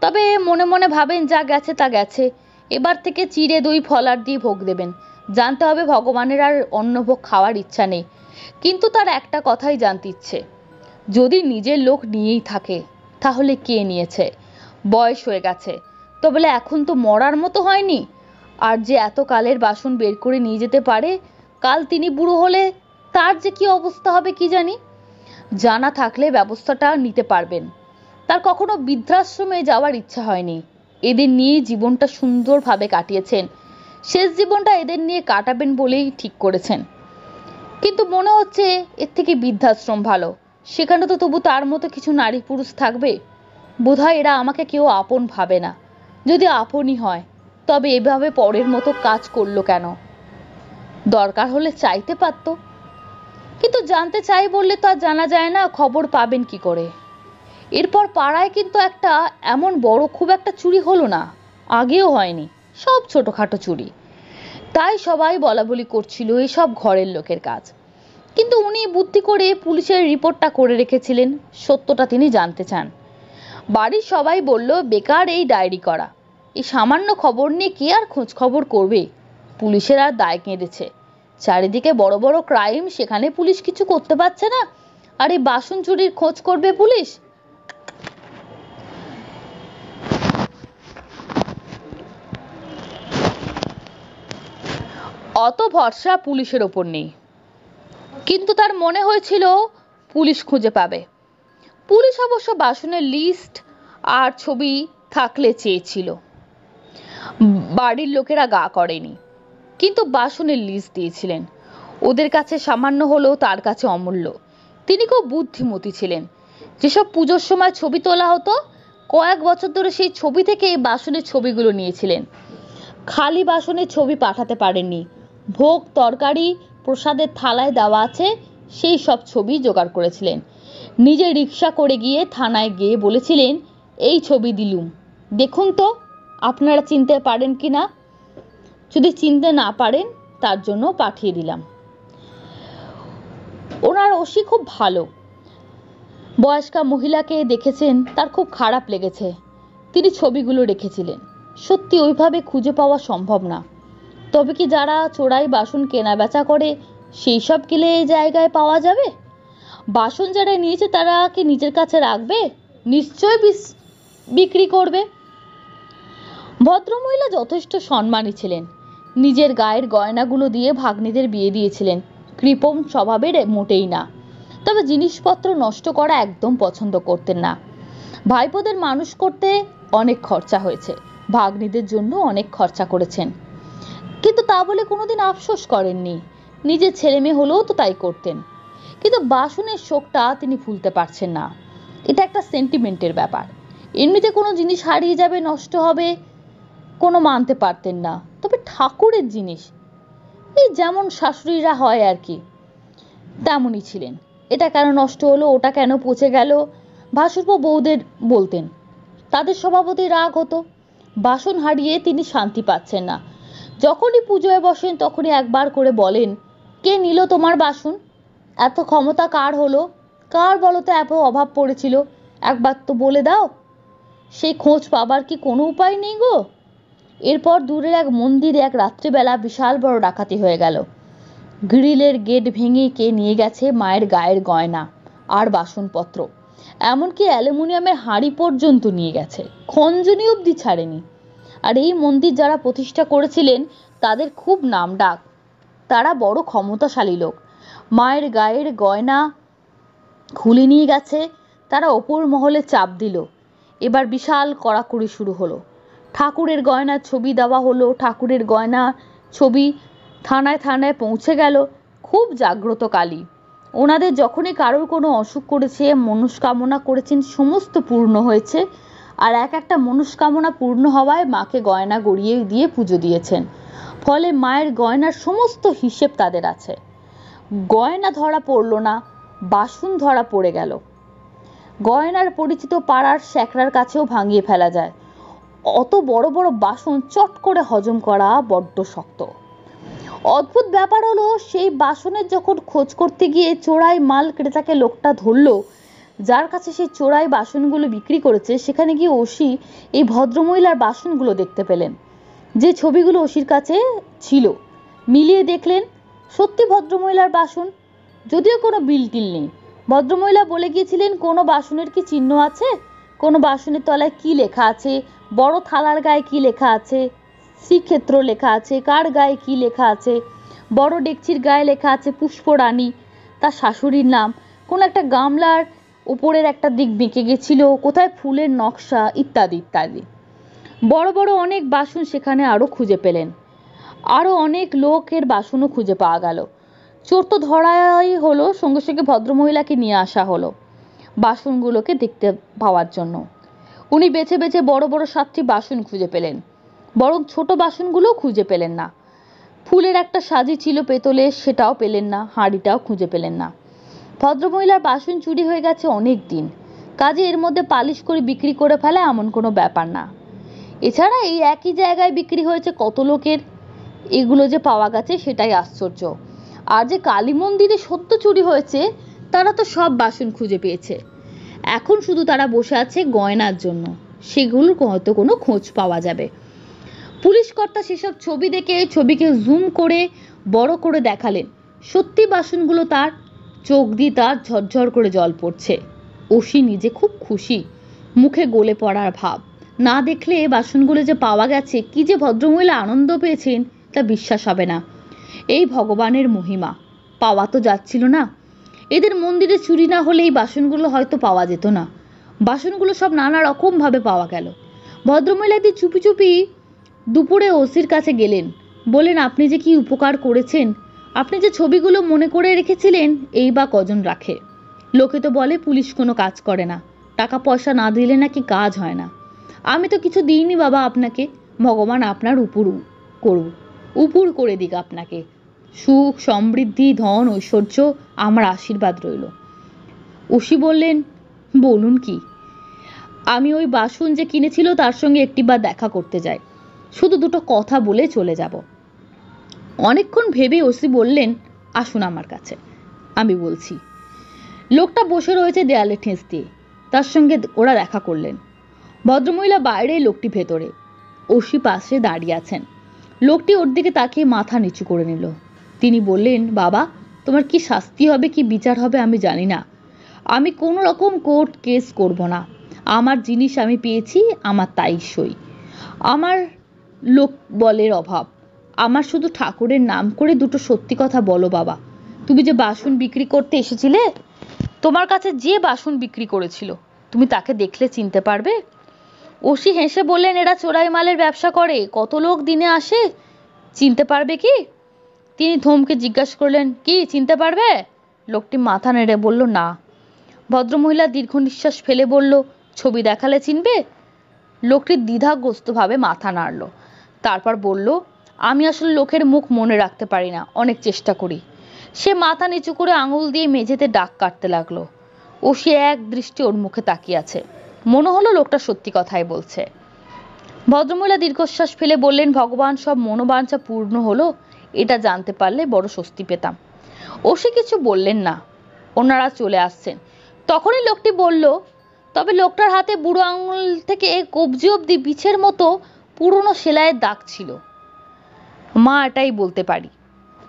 তবে মনে মনে ভাবেন, যা গেছে তা গেছে, এবার থেকে চিড়ে দই ফলার দিয়ে ভোগ দেবেন। জানতে হবে ভগবানের আর অন্য ভোগ খাওয়ার ইচ্ছা নেই, কিন্তু তার একটা কথাই জানতে ইচ্ছে, যদি নিজের লোক নিয়েই থাকে তাহলে কে নিয়েছে? বয়স হয়ে গেছে তো বলে এখন তো মরার মতো হয়নি। আর যে এত কালের বাসন বের করে নিয়ে যেতে পারে, কাল তিনি বুড়ো হলে তার যে কি অবস্থা হবে কি জানি। জানা থাকলে ব্যবস্থাটা নিতে পারবেন। তার কখনো বৃদ্ধাশ্রমে যাওয়ার ইচ্ছা হয়নি। এদের নিয়ে জীবনটা সুন্দরভাবে কাটিয়েছেন, শেষ জীবনটা এদের নিয়ে কাটাবেন বলেই ঠিক করেছেন। কিন্তু মনে হচ্ছে এর থেকে বৃদ্ধাশ্রম ভালো, সেখানে তো তবু তার মতো কিছু নারী পুরুষ থাকবে। বোধহয় এরা আমাকে কেউ আপন ভাবে না। যদি আপনই হয় তবে এভাবে পরের মতো কাজ করলো কেন? দরকার হলে চাইতে পারতো, কিন্তু জানতে চাই বললে তো আর জানা যায় না, খবর পাবেন কি করে? এরপর পাড়ায় কিন্তু একটা এমন বড় খুব একটা চুরি হলো না, আগেও হয়নি, সব ছোটখাটো চুরি। তাই সবাই বলাবলি করছিল এসব ঘরের লোকের কাজ। কিন্তু উনি বুদ্ধি করে পুলিশের রিপোর্টটা করে রেখেছিলেন, সত্যটা তিনি জানতে চান। বাড়ির সবাই বলল বেকার এই ডায়েরি করা, এই সামান্য খবর নিয়ে কে আর খোঁজ খবর করবে? পুলিশের আর দায় কেঁদেছে। চারিদিকে বড় বড় ক্রাইম, সেখানে পুলিশ কিছু করতে পারছে না, আর এই বাসন চুরির খোঁজ করবে পুলিশ? অত ভরসা পুলিশের ওপর নেই। কিন্তু তার মনে হয়েছিল পুলিশ খুঁজে পাবে। পুলিশ অবশ্য বাসনের লিস্ট আর ছবি থাকলে চেয়েছিল, বাড়ির লোকেরা গা করেনি। কিন্তু বাসনের লিস্ট দিয়েছিলেন। ওদের কাছে সামান্য হলেও তার কাছে অমূল্য। তিনি খুব বুদ্ধিমতী ছিলেন। যেসব পুজোর সময় ছবি তোলা হতো, কয়েক বছর ধরে সেই ছবি থেকে এই বাসনের ছবিগুলো নিয়েছিলেন। খালি বাসনের ছবি পাঠাতে পারেননি। ভোগ তরকারি প্রসাদের থালায় দেওয়া আছে সেই সব ছবি জোগাড় করেছিলেন। নিজে রিক্সা করে গিয়ে থানায় গিয়ে বলেছিলেন, এই ছবি দিলুম, দেখুন তো আপনারা চিনতে পারেন কি না। যদি চিনতে না পারেন তার জন্য পাঠিয়ে দিলাম। ওনার ওসি খুব ভালো। বয়স্কা মহিলাকে দেখেছেন, তার খুব খারাপ লেগেছে। তিনি ছবিগুলো রেখেছিলেন। সত্যি ওইভাবে খুঁজে পাওয়া সম্ভব না। তবে কি যারা চোরাই বাসন কেনা বেচা করে সেই সব গেলে এই জায়গায় পাওয়া যাবে? বাসন যারা নিয়েছে তারা কি নিজের কাছে রাখবে? নিশ্চয় বিক্রি করবে। ভদ্রমহিলা যথেষ্ট সম্মানী ছিলেন। নিজের গায়ের গয়নাগুলো দিয়ে ভাগ্নিদের বিয়ে দিয়েছিলেন। কৃপণ স্বভাবের মোটেই না। তবে জিনিসপত্র নষ্ট করা একদম পছন্দ করতেন না। ভাইপোদের মানুষ করতে অনেক খরচা হয়েছে, ভাগ্নিদের জন্য অনেক খরচা করেছেন। কিন্তু তা বলে কোনোদিন আফসোস করেননি। নিজের ছেলে মেয়ে হলেও তো তাই করতেন। কিন্তু বাসনের শোকটা তিনি ভুলতে পারছেন না। এটা একটা সেন্টিমেন্টের ব্যাপার। এমনিতে কোনো জিনিস হারিয়ে যাবে, নষ্ট হবে, কোনো মানতে পারতেন না। তবে ঠাকুরের জিনিস, এই যেমন শাশুড়িরা হয় আর কি, তেমনই ছিলেন। এটা কেন নষ্ট হলো, ওটা কেন পচে গেল, ভাসুরপো বউদের বলতেন। তাদের স্বভাবতই রাগ হতো। বাসন হারিয়ে তিনি শান্তি পাচ্ছেন না। যখনই পুজোয় বসেন তখনই একবার করে বলেন, কে নিল তোমার বাসন? এত ক্ষমতা কার হলো? কার বলো তো এত অভাব পড়েছিল? একবার তো বলে দাও। সেই খোঁজ পাবার কি কোনো উপায় নেই গো? এরপর দূরের এক মন্দিরে এক রাত্রিবেলা বিশাল বড় ডাকাতি হয়ে গেল। গ্রিলের গেট ভেঙে কে নিয়ে গেছে মায়ের গায়ের গয়না আর বাসনপত্র, এমনকি অ্যালুমিনিয়ামের হাঁড়ি পর্যন্ত নিয়ে গেছে, খঞ্জনি অবধি ছাড়েনি। আর এই মন্দির যারা প্রতিষ্ঠা করেছিলেন তাদের খুব নামডাক, তারা বড় ক্ষমতাশালী লোক। মায়ের গায়ের গয়না খুলে নিয়ে গেছে, তারা ওপর মহলে চাপ দিল। এবার বিশাল কড়াকড়ি শুরু হলো। ঠাকুরের গয়নার ছবি দেওয়া হলো, ঠাকুরের গয়না ছবি থানায় থানায় পৌঁছে গেল। খুব জাগ্রত কালী। ওনাদের যখনই কারোর কোনো অসুখ করেছে, মনস্কামনা করেছেন, সমস্ত পূর্ণ হয়েছে। আর এক একটা মনস্কামনা পূর্ণ হওয়ায় মাকে গয়না গড়িয়ে দিয়ে পুজো দিয়েছেন। ফলে মায়ের গয়নার সমস্ত হিসেব তাদের আছে। গয়না ধরা পড়লো না, বাসন ধরা পড়ে গেল। গয়নার পরিচিত পাড়ার স্যাকরার কাছেও ভাঙিয়ে ফেলা যায়। অত বড় বড় বাসন চট করে হজম করা বড্ড শক্ত। অদ্ভুত ব্যাপার হলো, সেই বাসনের যখন খোঁজ করতে গিয়ে চোরাই মাল ক্রেতাকে লোকটা ধরলো, যার কাছে সেই চোরাই বাসনগুলো বিক্রি করেছে, সেখানে গিয়ে ওসি এই ভদ্রমহিলার বাসনগুলো দেখতে পেলেন। যে ছবিগুলো ওসির কাছে ছিল মিলিয়ে দেখলেন সত্যি ভদ্রমহিলার বাসন, যদিও কোনো বিল টিল নেই। ভদ্রমহিলা বলে গিয়েছিলেন, কোনো বাসনের কি চিহ্ন আছে? কোনো বাসনের তলায় কি লেখা আছে? বড় থালার গায়ে কি লেখা আছে? শ্রীক্ষেত্র লেখা আছে। কার গায়ে কি লেখা আছে? বড় ডেকচির গায়ে লেখা আছে পুষ্পরানী, তার শাশুড়ির নাম। কোন একটা গামলার উপরের একটা দিক বেঁকে গেছিল, কোথায় ফুলের নকশা, ইত্যাদি ইত্যাদি। বড় বড় অনেক বাসন সেখানে আরো খুঁজে পেলেন। আরো অনেক লোকের বাসনও খুঁজে পাওয়া গেল। চোর তো ধরাই হলো, সঙ্গে সঙ্গে ভদ্রমহিলাকে নিয়ে আসা হলো বাসনগুলোকে দেখতে পাওয়ার জন্য। উনি বেছে বেছে বড় বড় 7টি বাসন খুঁজে পেলেন, বরং ছোট বাসনগুলোও খুঁজে পেলেন না। ফুলের একটা সাজি ছিল পেতলের, সেটাও পেলেন না। হাঁড়িটাও খুঁজে পেলেন না। ভদ্রমহিলার বাসন চুরি হয়ে গেছে অনেক দিন, কাজে এর মধ্যে পালিশ করে বিক্রি করে ফেলা এমন কোনো ব্যাপার না। এছাড়া এই একই জায়গায় বিক্রি হয়েছে কত লোকের, এগুলো যে পাওয়া গেছে সেটাই আশ্চর্য। আর যে কালী মন্দিরে সত্য চুরি হয়েছে, তারা তো সব বাসন খুঁজে পেয়েছে। এখন শুধু তারা বসে আছে গয়নার জন্য, সেগুলোর হয়তো কোনো খোঁজ পাওয়া যাবে। পুলিশ কর্তা সেসব ছবি দেখে ছবিকে জুম করে বড় করে দেখালেন। সত্যি বাসনগুলো তার। চোখ দিয়ে তার ঝরঝর করে জল পড়ছে। ওসি নিজে খুব খুশি, মুখে গলে পড়ার ভাব। না দেখলে বাসনগুলো যে পাওয়া গেছে, কি যে ভদ্রমহিলা আনন্দ পেয়েছেন তা বিশ্বাস হবে না। এই ভগবানের মহিমা, পাওয়া তো যাচ্ছিল না। এদের মন্দিরে চুরি না হলে এই বাসনগুলো হয়তো পাওয়া যেত না। বাসনগুলো সব নানা রকম ভাবে পাওয়া গেল। ভদ্রমহিলা একদিন চুপি চুপি দুপুরে ওসির কাছে গেলেন। বলেন, আপনি যে কি উপকার করেছেন। আপনি যে ছবিগুলো মনে করে রেখেছিলেন, এই বা কজন রাখে। লোকে তো বলে পুলিশ কোনো কাজ করে না, টাকা পয়সা না দিলে নাকি কাজ হয় না। আমি তো কিছু দিইনি বাবা আপনাকে। ভগবান আপনার উপুর করে দিক আপনাকে। সুখ, সমৃদ্ধি, ধন, ঐশ্বর্য আমার আশীর্বাদ রইল। ওসি বললেন, বলুন কি? আমি ওই বাসন যে কিনেছিল তার সঙ্গে একটিবার দেখা করতে যাই, শুধু দুটো কথা বলে চলে যাব। অনেকক্ষণ ভেবে ওসি বললেন, আসুন আমার কাছে, আমি বলছি। লোকটা বসে রয়েছে দেয়ালে ঠেস দিয়ে, তার সঙ্গে ওরা দেখা করলেন। ভদ্রমহিলা বাইরে, লোকটি ভেতরে। ওসি পাশে দাঁড়িয়ে আছেন। লোকটি ওর দিকে তাকিয়ে মাথা নিচু করে নিল। তিনি বললেন, বাবা, তোমার কি শাস্তি হবে কি বিচার হবে আমি জানি না। আমি কোনো রকম কোর্ট কেস করব না। আমার জিনিস আমি পেয়েছি, আমার তাই সই। আমার লোক বলের অভাব। আমার শুধু ঠাকুরের নাম করে দুটো সত্যি কথা বলো বাবা। তুমি যে বাসন বিক্রি করতে এসেছিলে, তোমার কাছে যে বাসন বিক্রি করেছিল, তুমি তাকে দেখলে চিনতে পারবে? ওসি হেসে বললেন, এরা চোরাই মালের ব্যবসা করে, কত লোক দিনে আসে, চিনতে পারবে কি? তিনি ধমকে জিজ্ঞাসা করলেন, কি চিনতে পারবে? লোকটি মাথা নেড়ে বলল, না। ভদ্রমহিলা দীর্ঘ নিঃশ্বাস ফেলে বলল, ছবি দেখালে চিনবে? লোকটি দ্বিধাগ্রস্তভাবে মাথা নাড়ল। তারপর বলল, আমি আসলে লোকের মুখ মনে রাখতে পারি না, অনেক চেষ্টা করি। সে মাথা নিচু করে আঙুল দিয়ে মেঝেতে দাগ কাটতে লাগলো। ও সে এক দৃষ্টি ওর মুখে তাকিয়ে আছে। মনে হলো লোকটা সত্যি কথাই বলছে। ভদ্রমহিলা দীর্ঘশ্বাস ফেলে বললেন, ভগবান সব মনোবাঞ্ছা পূর্ণ হলো, এটা জানতে পারলে বড় স্বস্তি পেতাম। ও সে কিছু বললেন না। ওনারা চলে আসছেন। তখনই লোকটি বলল, তবে লোকটার হাতে বুড়ো আঙুল থেকে কবজি অবধি বিছের মতো পুরনো সেলাইয়ের দাগ ছিল। মা এটাই বলতে পারি।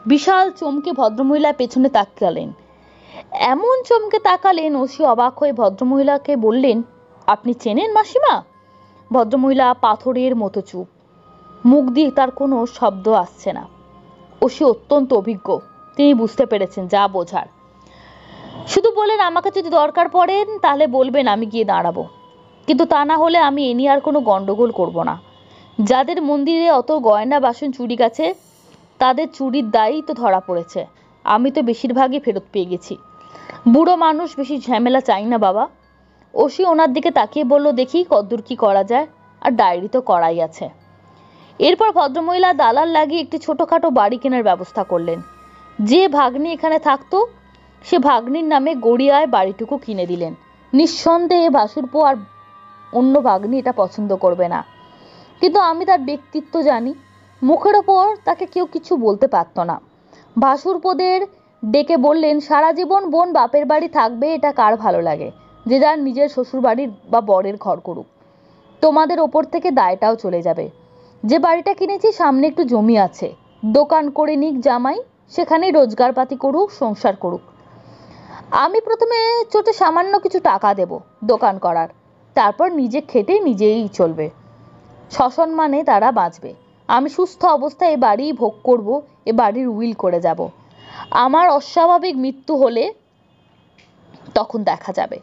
বিশাল চমকে ভদ্রমহিলা পেছনে তাকালেন। এমন চমকে তাকালেন, ওসি অবাক হয়ে ভদ্রমহিলাকে বললেন, আপনি চেনেন মাসিমা? ভদ্রমহিলা পাথরের মতো চুপ, মুখ দিয়ে তার কোনো শব্দ আসছে না। ওসি অত্যন্ত অভিজ্ঞ, তিনি বুঝতে পেরেছেন যা বোঝার। শুধু বলেন, আমাকে যদি দরকার পড়েন তাহলে বলবেন, আমি গিয়ে দাঁড়াবো। কিন্তু তা না হলে আমি এ নিয়ে আর কোনো গন্ডগোল করব না। যাদের মন্দিরে অত গয়না বাসন চুরি গেছে, তাদের চুরির দায়ই তো ধরা পড়েছে। আমি তো বেশিরভাগই ফেরত পেয়ে গেছি। বুড়ো মানুষ, বেশি ঝামেলা চাই না বাবা। ওসি ওনার দিকে তাকিয়ে বলল, দেখি কদ্দূর কি করা যায়, আর ডায়েরি তো করাই আছে। এরপর ভদ্রমহিলা দালাল লাগিয়ে একটি ছোটখাটো বাড়ি কেনার ব্যবস্থা করলেন। যে ভাগ্নি এখানে থাকতো, সে ভাগ্নির নামে গড়িয়ায় বাড়িটুকু কিনে দিলেন। নিঃসন্দেহে ভাসুরপো আর অন্য ভাগ্নি এটা পছন্দ করবে না, কিন্তু আমি তার ব্যক্তিত্ব জানি। মুখের ওপর তাকে কেউ কিছু বলতে পারত না। ভাসুরপোদের ডেকে বললেন, সারা জীবন বোন বাপের বাড়ি থাকবে, এটা কার ভালো লাগে? যে যার নিজের শ্বশুর বাড়ির বা বরের ঘর করুক, তোমাদের ওপর থেকে দায়টাও চলে যাবে। যে বাড়িটা কিনেছি সামনে একটু জমি আছে, দোকান করে নিক জামাই, সেখানেই রোজগারপাতি করুক, সংসার করুক। আমি প্রথমে ছোট সামান্য কিছু টাকা দেব দোকান করার, তারপর নিজে খেটে নিজেই চলবে, সসম্মানে তারা বাঁচবে। আমি সুস্থ অবস্থায় এ বাড়ি ভোগ করব, এ বাড়ির উইল করে যাব। আমার অস্বাভাবিক মৃত্যু হলে তখন দেখা যাবে।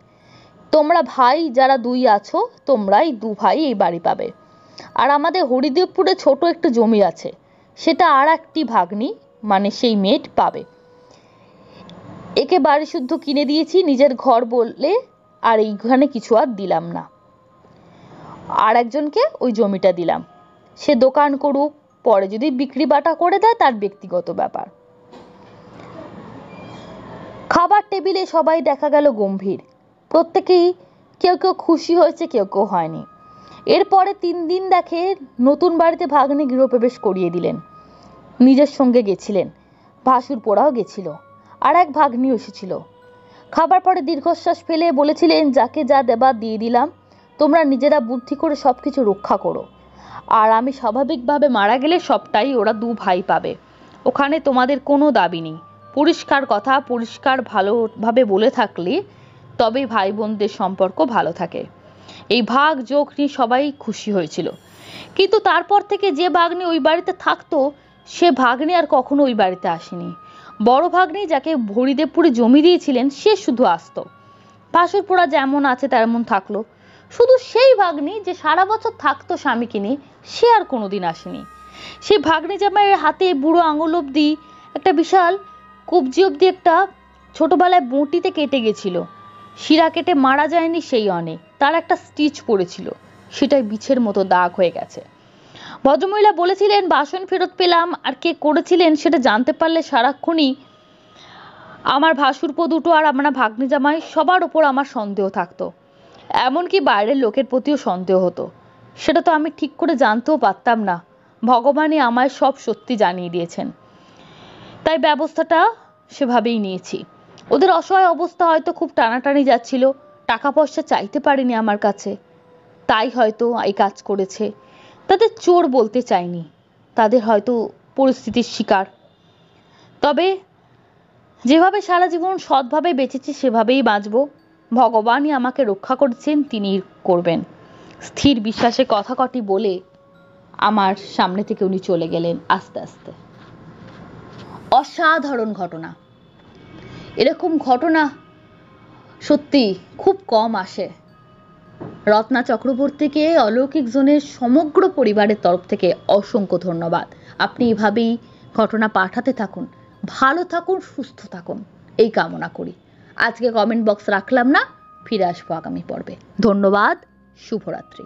তোমরা ভাই যারা দুই আছো, তোমরাই দু ভাই এই বাড়ি পাবে। আর আমাদের হরিদেবপুরে ছোট একটা জমি আছে, সেটা আর একটি ভাগ্নি মানে সেই মেয়েট পাবে। একে বাড়ি শুদ্ধ কিনে দিয়েছি নিজের ঘর বলে, আর এইখানে কিছু আর দিলাম না। আর একজনকে ওই জমিটা দিলাম, সে দোকান করুক, পরে যদি বিক্রি বাটা করে দেয় তার ব্যক্তিগত ব্যাপার। খাবার টেবিলে সবাই দেখা গেল গম্ভীর, প্রত্যেকেই কেউ কেউ খুশি হয়েছে, কেউ কেউ হয়নি। এরপরে 3 দিন দেখে নতুন বাড়িতে ভাগ্নে গৃহপ্রবেশ করিয়ে দিলেন, নিজের সঙ্গে গেছিলেন, ভাসুর পোড়াও গেছিল, আর এক ভাগ্নি এসেছিল। খাবার পরে দীর্ঘশ্বাস ফেলে বলেছিলেন, যাকে যা দেবার দিয়ে দিলাম, তোমরা নিজেরা বুদ্ধি করে সবকিছু রক্ষা করো। আর আমি স্বাভাবিকভাবে মারা গেলে সবটাই ওরা দু ভাই পাবে, ওখানে তোমাদের কোনো দাবি নেই। পরিষ্কার কথা, পরিষ্কার ভালোভাবে বলে থাকলে তবেই ভাই বোনদের সম্পর্ক ভালো থাকে। এই ভাগ যোগ নিয়ে সবাই খুশি হয়েছিল, কিন্তু তারপর থেকে যে ভাগ্নি ওই বাড়িতে থাকতো, সে ভাগ্নি আর কখনো ওই বাড়িতে আসেনি। বড় ভাগ্নি যাকে হরিদেবপুরে জমি দিয়েছিলেন, সে শুধু আসতো, ভাসুর পোড়া যেমন আছে তেমন থাকলো। শুধু সেই ভাগ্নি যে সারা বছর থাকতো স্বামীকে নিয়ে, সে আর কোনোদিন আসেনি। সেই ভাগ্নি জামাইয়ের হাতে বুড়ো আঙুল অব্দি একটা বিশাল কবজি অব্দি একটা ছোটবেলায় বঁটিতে কেটে গেছিল, শিরা কেটে মারা যায়নি সেই অনেক, তার একটা স্টিচ পড়েছিল, সেটাই বিছের মতো দাগ হয়ে গেছে। ভদ্রমহিলা বলেছিলেন, বাসন ফেরত পেলাম, আর কে করেছিলেন সেটা জানতে পারলে সারাক্ষণই আমার ভাসুরপো দুটো আর আমরা ভাগ্নি জামাই সবার ওপর আমার সন্দেহ থাকতো, এমনকি বাইরের লোকের প্রতিও সন্দেহ হতো। সেটা তো আমি ঠিক করে জানতেও পারতাম না, ভগবানই আমায় সব সত্যি জানিয়ে দিয়েছেন। তাই ব্যবস্থাটা সেভাবেই নিয়েছি। ওদের অসহায় অবস্থা হয়তো খুব টানাটানি যাচ্ছিল, টাকা পয়সা চাইতে পারিনি আমার কাছে, তাই হয়তো এই কাজ করেছে। তাদের চোর বলতে চাইনি, তাদের হয়তো পরিস্থিতির শিকার। তবে যেভাবে সারা জীবন সৎভাবে বেঁচেছি সেভাবেই বাঁচব, ভগবানই আমাকে রক্ষা করেছেন, তিনি করবেন। স্থির বিশ্বাসে কথা কটি বলে আমার সামনে থেকে উনি চলে গেলেন আস্তে আস্তে। অসাধারণ ঘটনা, এরকম ঘটনা সত্যি খুব কম আসে। রত্না চক্রবর্তীকে অলৌকিক জোনের সমগ্র পরিবারের তরফ থেকে অসংখ্য ধন্যবাদ। আপনি এভাবেই ঘটনা পাঠাতে থাকুন, ভালো থাকুন, সুস্থ থাকুন, এই কামনা করি। আজকে কমেন্ট বক্স রাখলাম না, ফিরে আসবো আগামী পর্বে। ধন্যবাদ, শুভরাত্রি।